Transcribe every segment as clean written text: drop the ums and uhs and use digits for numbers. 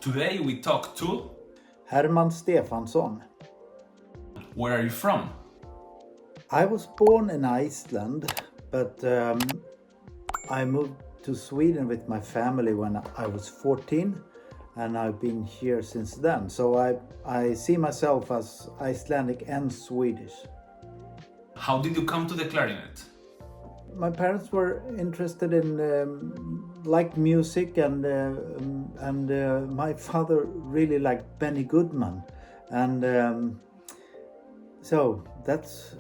Today we talk to Hermann Stefansson. Where are you from? I was born in Iceland, but I moved to Sweden with my family when I was 14, and I've been here since then. So I see myself as Icelandic and Swedish. How did you come to the clarinet? My parents were interested in liked music, and my father really liked Benny Goodman, and so that's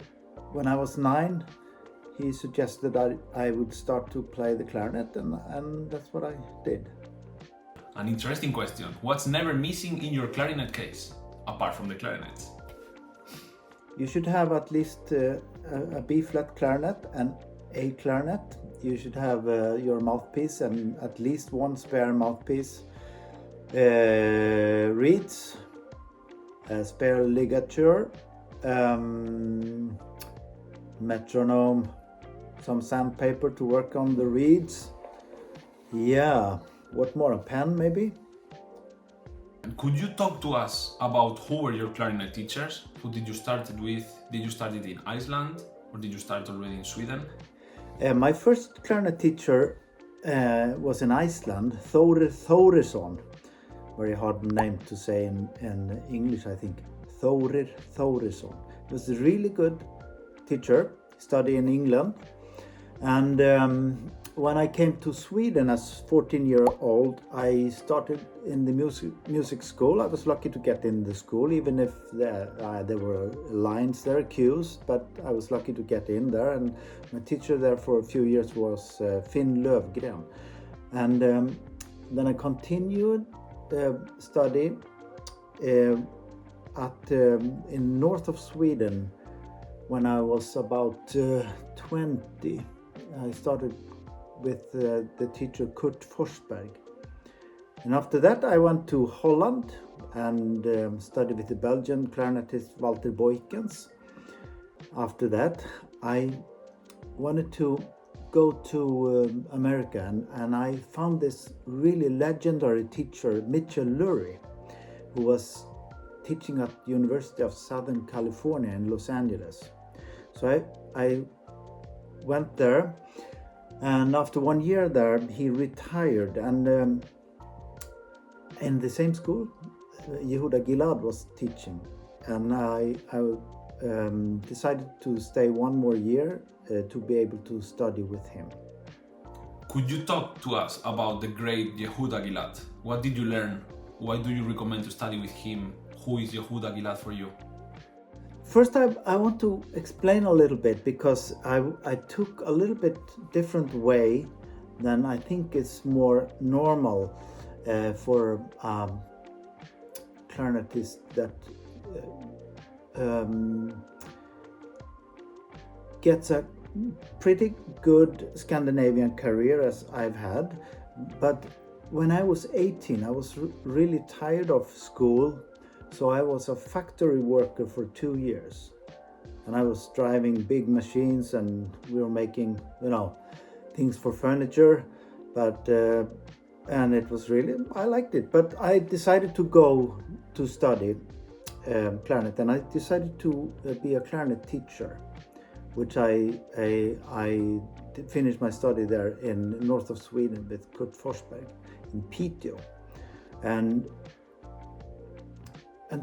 when I was 9. He suggested I would start to play the clarinet, and that's what I did. An interesting question. What's never missing in your clarinet case, apart from the clarinets? You should have at least a B-flat clarinet and a clarinet. You should have your mouthpiece and at least one spare mouthpiece, reeds, a spare ligature, metronome, some sandpaper to work on the reeds. Yeah, what more? A pen maybe? And could you talk to us about who were your clarinet teachers? Who did you start it with? Did you start it in Iceland or did you start already in Sweden? My first clarinet teacher was in Iceland, Þórir Þórisson. Very hard name to say in English, I think. Þórir Þórisson. He was a really good teacher, studied in England. And when I came to Sweden as 14-year-old, I started in the music school. I was lucky to get in the school, even if there were lines there, queues, but I was lucky to get in there. And my teacher there for a few years was Finn Lövgren. And then I continued study in north of Sweden. When I was about 20, I started with the teacher Kurt Forsberg. And after that I went to Holland and studied with the Belgian clarinetist Walter Boykens. After that I wanted to go to America, and I found this really legendary teacher, Mitchell Lurie, who was teaching at University of Southern California in Los Angeles. So I went there, and after 1 year there he retired, and in the same school Yehuda Gilad was teaching, and I decided to stay 1 more year to be able to study with him. Could you talk to us about the great Yehuda Gilad? What did you learn? Why do you recommend to study with him? Who is Yehuda Gilad for you? First, I want to explain a little bit, because I took a little bit different way than I think is more normal for clarinetists that gets a pretty good Scandinavian career as I've had. But when I was 18, I was really tired of school. So I was a factory worker for 2 years, and I was driving big machines, and we were making, things for furniture, but and it was really, I liked it. But I decided to go to study clarinet, and I decided to be a clarinet teacher, which I finished my study there in north of Sweden with Kurt Forsberg in Piteå, and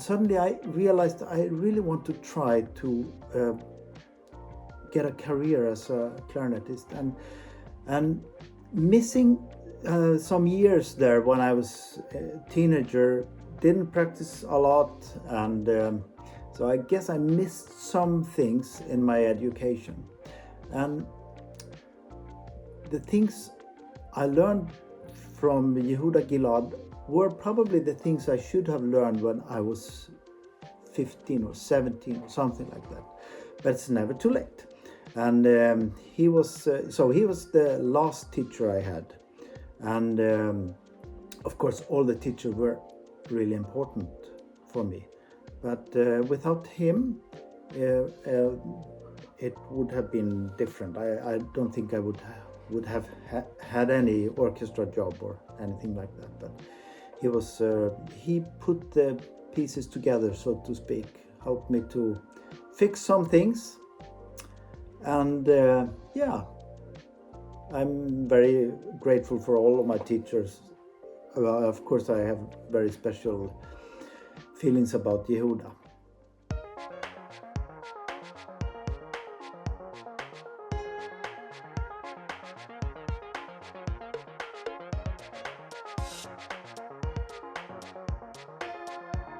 suddenly I realized I really want to try to get a career as a clarinetist, and missing some years there when I was a teenager, didn't practice a lot, and so I guess I missed some things in my education. And the things I learned from Yehuda Gilad were probably the things I should have learned when I was 15 or 17 or something like that. But it's never too late. And he was the last teacher I had. And of course, all the teachers were really important for me. But without him, it would have been different. I don't think I would have had any orchestra job or anything like that. But he put the pieces together, so to speak, helped me to fix some things, and I'm very grateful for all of my teachers. Of course, I have very special feelings about Yehuda.